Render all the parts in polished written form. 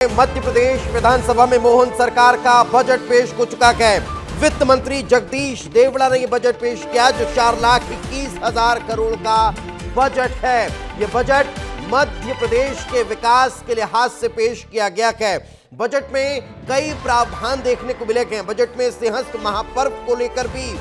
मध्य प्रदेश विधानसभा में मोहन सरकार का बजट पेश हो चुका है। वित्त मंत्री जगदीश देवड़ा ने यह बजट पेश किया जो 4,21,000 करोड़ का बजट है। यह बजट मध्य प्रदेश के विकास के लिहाज से पेश किया गया है। बजट में कई प्रावधान देखने को मिले हैं। बजट में सिंहस्थ महापर्व को लेकर भी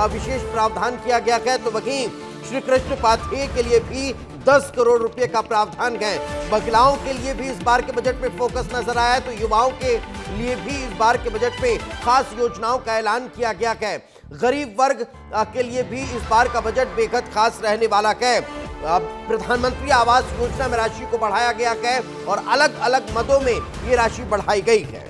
विशेष प्रावधान किया गया है। तो वहीं श्री कृष्ण पाथेय के लिए भी 10 करोड़ रुपए का प्रावधान है। महिलाओं के लिए भी इस बार के बजट में फोकस नजर आया है। तो युवाओं के लिए भी इस बार के बजट में खास योजनाओं का ऐलान किया गया है। गरीब वर्ग के लिए भी इस बार का बजट बेहद खास रहने वाला है। प्रधानमंत्री आवास योजना में राशि को बढ़ाया गया है और अलग अलग मदों में ये राशि बढ़ाई गई है।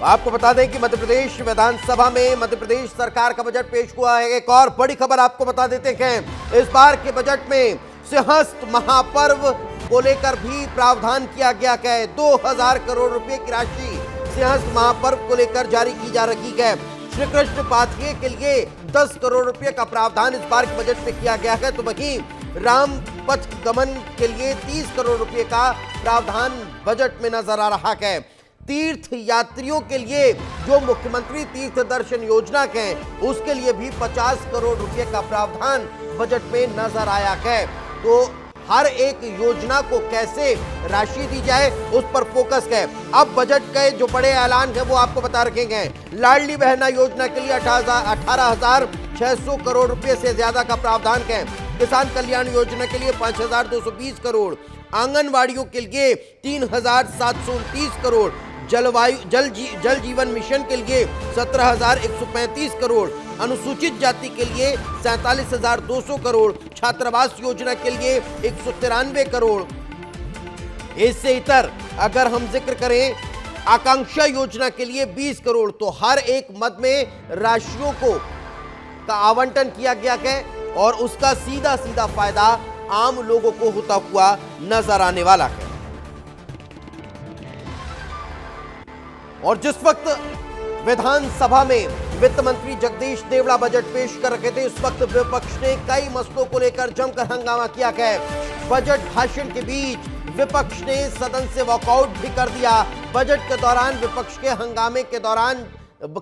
आपको बता दें कि मध्य प्रदेश विधानसभा में मध्य प्रदेश सरकार का बजट पेश हुआ है। एक और बड़ी खबर आपको बता देते हैं, इस बार के बजट में सिंहस्थ महापर्व को लेकर भी प्रावधान किया गया है। 2000 करोड़ रुपए की राशि सिंहस्थ महापर्व को लेकर जारी की जा रही है। श्री कृष्ण पाथेय के लिए 10 करोड़ रुपए का प्रावधान इस बार के बजट में किया गया है। तो वहीं राम पथ गमन के लिए 30 करोड़ रुपए का प्रावधान बजट में नजर आ रहा है। तीर्थ यात्रियों के लिए जो मुख्यमंत्री तीर्थ दर्शन योजना है उसके लिए भी 50 करोड़ रुपए का प्रावधान बजट में नजर आया है। तो हर एक योजना को कैसे राशि दी जाए उस पर फोकस है। अब बजट के जो बड़े ऐलान है वो आपको बता रखे हैं। लाडली बहना योजना के लिए 18,600 करोड़ रुपए से ज्यादा का प्रावधान है। किसान कल्याण योजना के लिए 5,220 करोड़, आंगनवाड़ियों के लिए 3,729 करोड़, जल जीवन मिशन के लिए 17,135 करोड़, अनुसूचित जाति के लिए 47,200 करोड़, छात्रावास योजना के लिए 193 करोड़। इससे इतर अगर हम जिक्र करें आकांक्षा योजना के लिए 20 करोड़। तो हर एक मद में राशियों का आवंटन किया गया है और उसका सीधा सीधा फायदा आम लोगों को होता हुआ नजर आने वाला है। और जिस वक्त विधानसभा में वित्त मंत्री जगदीश देवड़ा बजट पेश कर रहे थे, उस वक्त विपक्ष ने कई मसलों को लेकर जमकर हंगामा किया है। बजट भाषण के बीच विपक्ष ने सदन से वॉकआउट भी कर दिया। बजट के दौरान विपक्ष के हंगामे के दौरान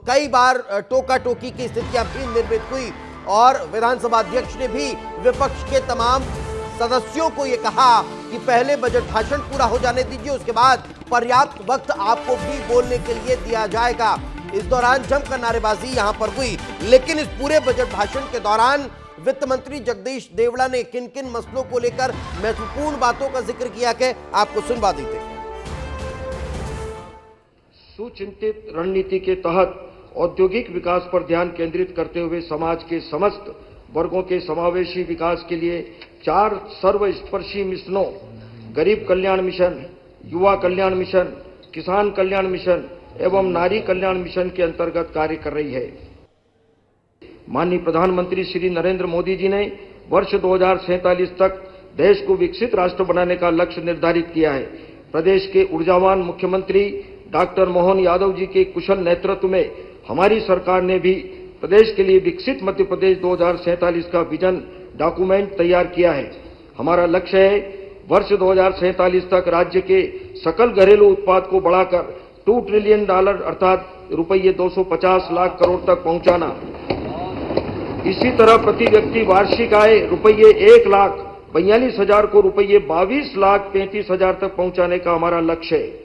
कई बार टोका टोकी की स्थितियां भी निर्मित हुई और विधानसभा अध्यक्ष ने भी विपक्ष के तमाम सदस्यों को यह कहा कि पहले बजट भाषण पूरा हो जाने दीजिए, उसके बाद पर्याप्त वक्त आपको भी बोलने के लिए दिया जाएगा। इस दौरान जमकर नारेबाजी यहां पर हुई। लेकिन इस पूरे बजट भाषण के दौरान वित्त मंत्री जगदीश देवड़ा ने किन किन मसलों को लेकर महत्वपूर्ण बातों का जिक्र किया है, आपको सुनवा देते हैं। सुचिंतित रणनीति के तहत औद्योगिक विकास पर ध्यान केंद्रित करते हुए समाज के समस्त वर्गों के समावेशी विकास के लिए 4 सर्वस्पर्शी मिशनों गरीब कल्याण मिशन, युवा कल्याण मिशन, किसान कल्याण मिशन एवं नारी कल्याण मिशन के अंतर्गत कार्य कर रही है। माननीय प्रधानमंत्री श्री नरेंद्र मोदी जी ने वर्ष 2047 तक देश को विकसित राष्ट्र बनाने का लक्ष्य निर्धारित किया है। प्रदेश के ऊर्जावान मुख्यमंत्री डॉक्टर मोहन यादव जी के कुशल नेतृत्व में हमारी सरकार ने भी प्रदेश के लिए विकसित मध्य प्रदेश 2047 का विजन डॉक्यूमेंट तैयार किया है। हमारा लक्ष्य है वर्ष 2047 तक राज्य के सकल घरेलू उत्पाद को बढ़ाकर $2 ट्रिलियन अर्थात रुपये 250 लाख करोड़ तक पहुंचाना। इसी तरह प्रति व्यक्ति वार्षिक आय रुपये 1,42,000 को रुपये 22,35,000 तक पहुंचाने का हमारा लक्ष्य है।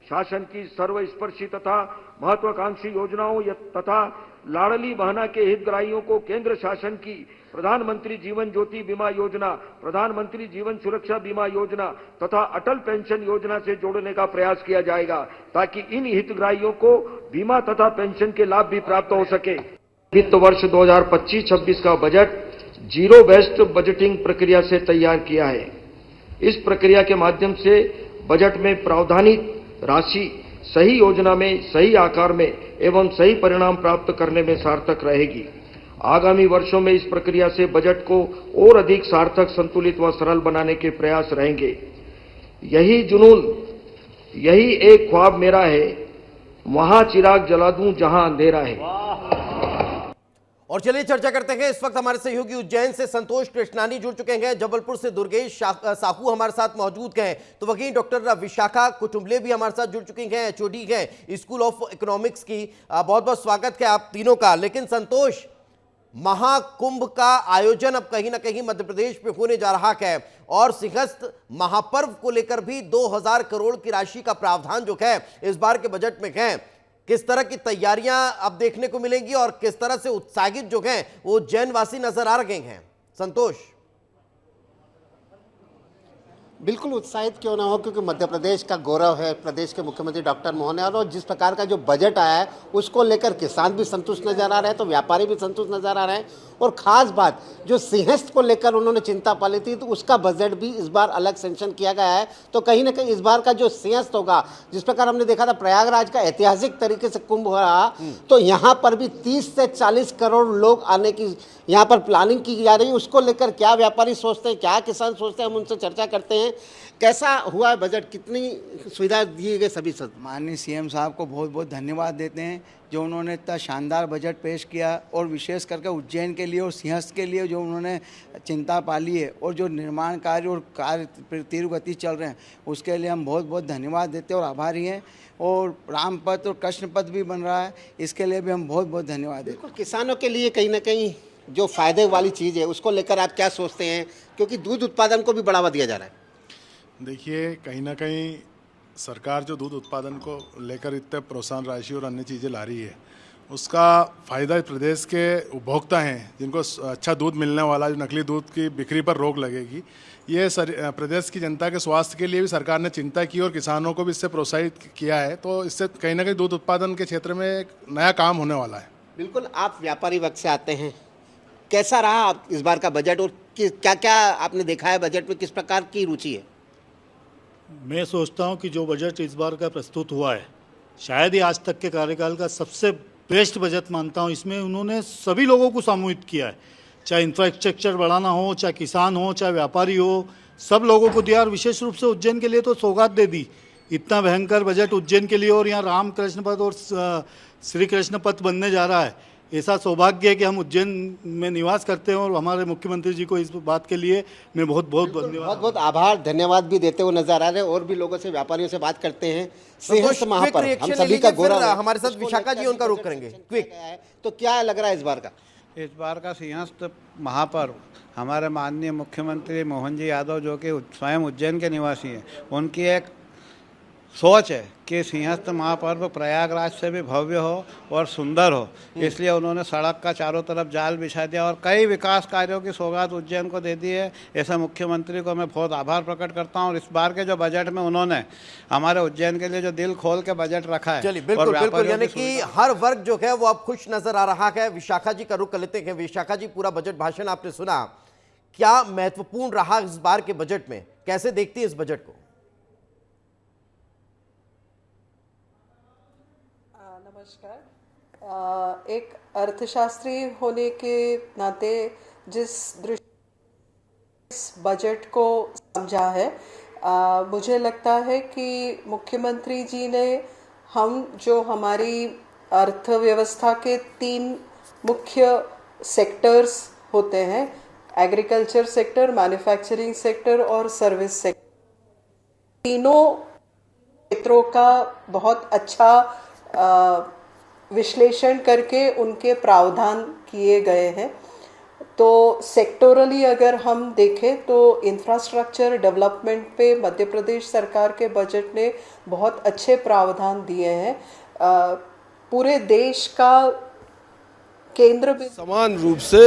शासन की सर्वस्पर्शी तथा महत्वाकांक्षी योजनाओं तथा लाडली बहना के हितग्राहियों को केंद्र शासन की प्रधानमंत्री जीवन ज्योति बीमा योजना, प्रधानमंत्री जीवन सुरक्षा बीमा योजना तथा अटल पेंशन योजना से जोड़ने का प्रयास किया जाएगा ताकि इन हितग्राहियों को बीमा तथा पेंशन के लाभ भी प्राप्त हो सके। वित्त वर्ष 2025-26 का बजट जीरो बेस्ड बजटिंग प्रक्रिया से तैयार किया है। इस प्रक्रिया के माध्यम से बजट में प्रावधानित राशि सही योजना में, सही आकार में एवं सही परिणाम प्राप्त करने में सार्थक रहेगी। आगामी वर्षों में इस प्रक्रिया से बजट को और अधिक सार्थक, संतुलित व सरल बनाने के प्रयास रहेंगे। यही जुनून, यही एक ख्वाब मेरा है, वहां चिराग जला दूं जहां अंधेरा है। और चलिए चर्चा करते हैं। इस वक्त हमारे सहयोगी उज्जैन से संतोष कृष्णानी जुड़ चुके हैं, जबलपुर से दुर्गेश साहू हमारे साथ मौजूद हैं, तो वहीं डॉक्टर विशाखा कुटुंबले भी हमारे साथ जुड़ चुकी हैं, एचओडी हैं स्कूल ऑफ इकोनॉमिक्स की। बहुत बहुत स्वागत है आप तीनों का। लेकिन संतोष, महाकुंभ का आयोजन अब कहीं ना कहीं मध्य प्रदेश में होने जा रहा है और सिंहस्थ महापर्व को लेकर भी 2000 करोड़ की राशि का प्रावधान जो है इस बार के बजट में है। किस तरह की तैयारियां अब देखने को मिलेंगी और किस तरह से उत्साहित जो हैं वो उज्जैनवासी नजर आ रहे हैं? संतोष। बिल्कुल उत्साहित क्यों ना हो, क्योंकि मध्य प्रदेश का गौरव है प्रदेश के मुख्यमंत्री डॉक्टर मोहन यादव। और जिस प्रकार का जो बजट आया है उसको लेकर किसान भी संतुष्ट नजर आ रहे हैं, तो व्यापारी भी संतुष्ट नजर आ रहे हैं। और खास बात, जो सिंहस्थ को लेकर उन्होंने चिंता पाली थी, तो उसका बजट भी इस बार अलग सेंक्शन किया गया है। तो कहीं ना कहीं इस बार का जो सिंहस्थ होगा, जिस प्रकार हमने देखा था प्रयागराज का ऐतिहासिक तरीके से कुंभ हो रहा, तो यहाँ पर भी 30 से 40 करोड़ लोग आने की यहाँ पर प्लानिंग की जा रही है। उसको लेकर क्या व्यापारी सोचते हैं, क्या किसान सोचते हैं, हम उनसे चर्चा करते हैं। कैसा हुआ है बजट, कितनी सुविधा दी गई सभी सब? माननीय सीएम साहब को बहुत बहुत धन्यवाद देते हैं जो उन्होंने इतना शानदार बजट पेश किया, और विशेष करके उज्जैन के लिए और सिंहस्थ के लिए जो उन्होंने चिंता पाली है, और जो निर्माण कार्य और कार्य तीव्र गति चल रहे हैं उसके लिए हम बहुत बहुत धन्यवाद देते हैं और आभारी हैं। और रामपथ और कृष्णपथ भी बन रहा है, इसके लिए भी हम बहुत बहुत धन्यवाद देते हैं। किसानों के लिए कहीं ना कहीं जो फायदे वाली चीज़ है उसको लेकर आप क्या सोचते हैं, क्योंकि दूध उत्पादन को भी बढ़ावा दिया जा रहा है? देखिए, कहीं ना कहीं सरकार जो दूध उत्पादन को लेकर इतने प्रोत्साहन राशि और अन्य चीज़ें ला रही है, उसका फ़ायदा प्रदेश के उपभोक्ता हैं जिनको अच्छा दूध मिलने वाला, जो नकली दूध की बिक्री पर रोक लगेगी। ये प्रदेश की जनता के स्वास्थ्य के लिए भी सरकार ने चिंता की और किसानों को भी इससे प्रोत्साहित किया है। तो इससे कहीं ना कहीं दूध उत्पादन के क्षेत्र में एक नया काम होने वाला है। बिल्कुल। आप व्यापारी वर्ग से आते हैं, कैसा रहा आप इस बार का बजट, और क्या क्या आपने देखा है बजट में, किस प्रकार की रुचि है? मैं सोचता हूं कि जो बजट इस बार का प्रस्तुत हुआ है शायद ही आज तक के कार्यकाल का सबसे बेस्ट बजट मानता हूं। इसमें उन्होंने सभी लोगों को सम्मिलित किया है, चाहे इंफ्रास्ट्रक्चर बढ़ाना हो, चाहे किसान हो, चाहे व्यापारी हो, सब लोगों को दिया। और विशेष रूप से उज्जैन के लिए तो सौगात दे दी। इतना भयंकर बजट उज्जैन के लिए, और यहाँ राम कृष्ण पथ और श्री कृष्ण पथ बनने जा रहा है। ऐसा सौभाग्य है कि हम उज्जैन में निवास करते हैं, और हमारे मुख्यमंत्री जी को इस बात के लिए मैं बहुत बहुत धन्यवाद, बहुत बहुत आभार धन्यवाद भी देते हुए नजर आ रहे हैं। और भी लोगों से, व्यापारियों से बात करते हैं। सिंहस्थ महापर्व हम सभी का गौरव है। हमारे साथ विशाखा जी उनका रुख करेंगे। क्विक, तो क्या लग रहा है इस बार का? इस बार का सिंहस्थ महापर्व हमारे माननीय मुख्यमंत्री मोहन जी यादव, जो कि स्वयं उज्जैन के निवासी हैं, उनकी एक सोच है कि सिंहस्थ महापर्व प्रयागराज से भी भव्य हो और सुंदर हो। इसलिए उन्होंने सड़क का चारों तरफ जाल बिछा दिया और कई विकास कार्यों की सौगात उज्जैन को दे दी है। ऐसा मुख्यमंत्री को मैं बहुत आभार प्रकट करता हूं। और इस बार के जो बजट में उन्होंने हमारे उज्जैन के लिए जो दिल खोल के बजट रखा है, चलिए बिल्कुल बिल्कुल, यानी कि हर वर्ग जो है वो अब खुश नजर आ रहा है। विशाखा जी का रुख कर लेते हैं। विशाखा जी, पूरा बजट भाषण आपने सुना, क्या महत्वपूर्ण रहा इस बार के बजट में, कैसे देखती है इस बजट को? नमस्कार। एक अर्थशास्त्री होने के नाते जिस दृष्टि इस बजट को समझा है, मुझे लगता है कि मुख्यमंत्री जी ने जो हमारी अर्थव्यवस्था के 3 मुख्य सेक्टर्स होते हैं, एग्रीकल्चर सेक्टर, मैन्युफैक्चरिंग सेक्टर और सर्विस सेक्टर, तीनों क्षेत्रों का बहुत अच्छा विश्लेषण करके उनके प्रावधान किए गए हैं। तो सेक्टोरली अगर हम देखें तो इंफ्रास्ट्रक्चर डेवलपमेंट पे मध्य प्रदेश सरकार के बजट ने बहुत अच्छे प्रावधान दिए हैं। पूरे देश का केंद्र में समान रूप से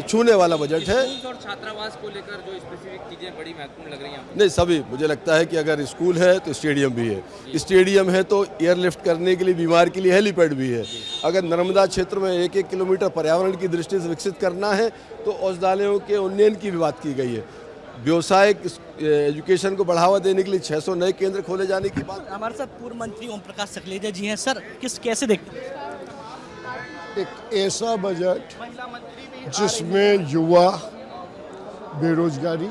छूने वाला बजट है। और छात्रावास को लेकर जो स्पेसिफिक चीजें बड़ी महत्वपूर्ण लग रही हैं? नहीं, सभी, मुझे लगता है कि अगर स्कूल है तो स्टेडियम भी है, स्टेडियम है तो एयरलिफ्ट करने के लिए, बीमार के लिए हेलीपैड भी है। अगर नर्मदा क्षेत्र में 1-1 किलोमीटर पर्यावरण की दृष्टि से विकसित करना है तो औषधालयों के उन्नयन की भी बात की गई है। व्यावसायिक एजुकेशन को बढ़ावा देने के लिए 600 नए केंद्र खोले जाने की बात। हमारे साथ पूर्व मंत्री ओम प्रकाश सकलेजा जी हैं। सर, कैसे देखते हैं एक ऐसा बजट जिसमें युवा, बेरोजगारी,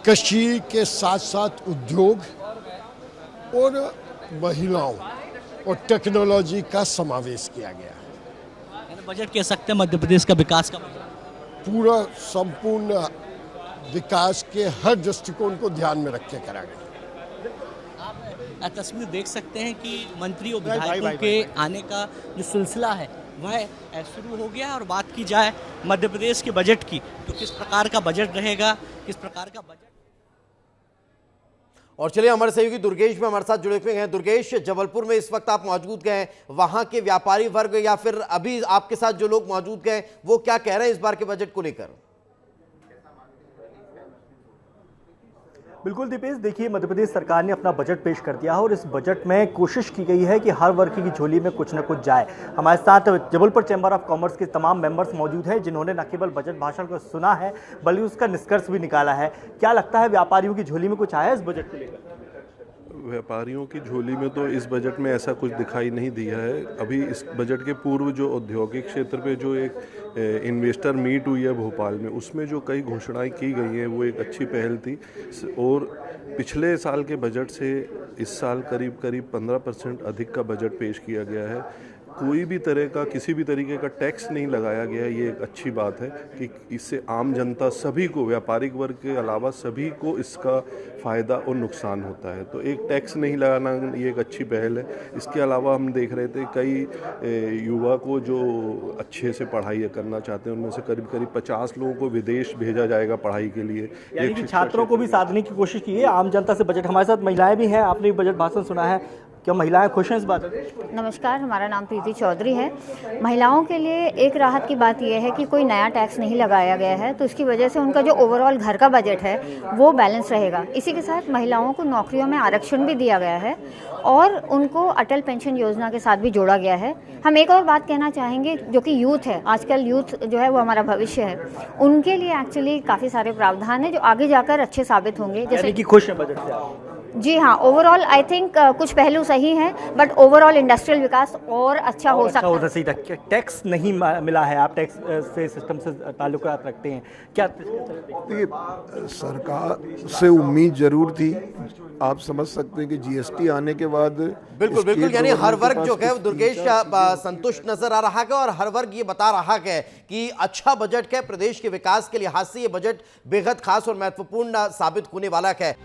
कृषि के साथ साथ उद्योग और महिलाओं और टेक्नोलॉजी का समावेश किया गया है। बजट कह सकते हैं मध्य प्रदेश का विकास का बजट? पूरा संपूर्ण विकास के हर दृष्टिकोण को ध्यान में रख के करा गया। आप तस्वीर देख सकते हैं कि मंत्री और विधायकों के आने का जो सिलसिला है वह शुरू हो गया। और बात की जाए मध्य प्रदेश के बजट की तो किस प्रकार का बजट रहेगा, किस प्रकार का बजट। और चलिए हमारे सहयोगी दुर्गेश में हमारे साथ जुड़े हुए हैं। दुर्गेश, जबलपुर में इस वक्त आप मौजूद गए, वहां के व्यापारी वर्ग या फिर अभी आपके साथ जो लोग मौजूद गए वो क्या कह रहे हैं इस बार के बजट को लेकर? बिल्कुल दीपेश, देखिए मध्य प्रदेश सरकार ने अपना बजट पेश कर दिया है और इस बजट में कोशिश की गई है कि हर वर्ग की झोली में कुछ न कुछ जाए। हमारे साथ जबलपुर चैम्बर ऑफ कॉमर्स के तमाम मेंबर्स मौजूद हैं जिन्होंने न केवल बजट भाषण को सुना है बल्कि उसका निष्कर्ष भी निकाला है। क्या लगता है व्यापारियों की झोली में कुछ आया इस बजट को लेकर? व्यापारियों की झोली में तो इस बजट में ऐसा कुछ दिखाई नहीं दिया है। अभी इस बजट के पूर्व जो औद्योगिक क्षेत्र पे जो एक इन्वेस्टर मीट हुई है भोपाल में, उसमें जो कई घोषणाएं की गई हैं वो एक अच्छी पहल थी। और पिछले साल के बजट से इस साल करीब 15% अधिक का बजट पेश किया गया है। कोई भी तरह का किसी भी तरीके का टैक्स नहीं लगाया गया है। ये एक अच्छी बात है कि इससे आम जनता सभी को, व्यापारिक वर्ग के अलावा सभी को इसका फ़ायदा और नुकसान होता है। तो एक टैक्स नहीं लगाना ये एक अच्छी पहल है। इसके अलावा हम देख रहे थे कई युवा को जो अच्छे से पढ़ाई करना चाहते हैं उनमें से करीब 50 लोगों को विदेश भेजा जाएगा पढ़ाई के लिए। यानी कि छात्रों को भी साधने की कोशिश की है आम जनता से बजट। हमारे साथ महिलाएं भी हैं, आपने बजट भाषण सुना है, क्या महिलाएं खुश हैं इस बात से? नमस्कार, हमारा नाम प्रीति चौधरी है। महिलाओं के लिए एक राहत की बात यह है कि कोई नया टैक्स नहीं लगाया गया है, तो इसकी वजह से उनका जो ओवरऑल घर का बजट है वो बैलेंस रहेगा। इसी के साथ महिलाओं को नौकरियों में आरक्षण भी दिया गया है और उनको अटल पेंशन योजना के साथ भी जोड़ा गया है। हम एक और बात कहना चाहेंगे, जो कि यूथ है, आजकल यूथ जो है वो हमारा भविष्य है, उनके लिए एक्चुअली काफ़ी सारे प्रावधान है जो आगे जाकर अच्छे साबित होंगे। जैसे कि खुश है बजट से आप? जी हाँ, ओवरऑल आई थिंक कुछ पहलू सही हैं, बट ओवरऑल इंडस्ट्रियल विकास और अच्छा हो सकता है। टैक्स नहीं मिला है, आप टैक्स से सिस्टम से ताल्लुकात रखते हैं क्या? देखिए, सरकार से उम्मीद जरूर थी। आप समझ सकते हैं कि जीएसटी आने के बाद बिल्कुल, यानी हर वर्ग जो है दुर्गेश संतुष्ट नजर आ रहा है और हर वर्ग ये बता रहा है कि अच्छा बजट है, प्रदेश के विकास के लिहाज से ये बजट बेहद खास और महत्वपूर्ण साबित होने वाला है।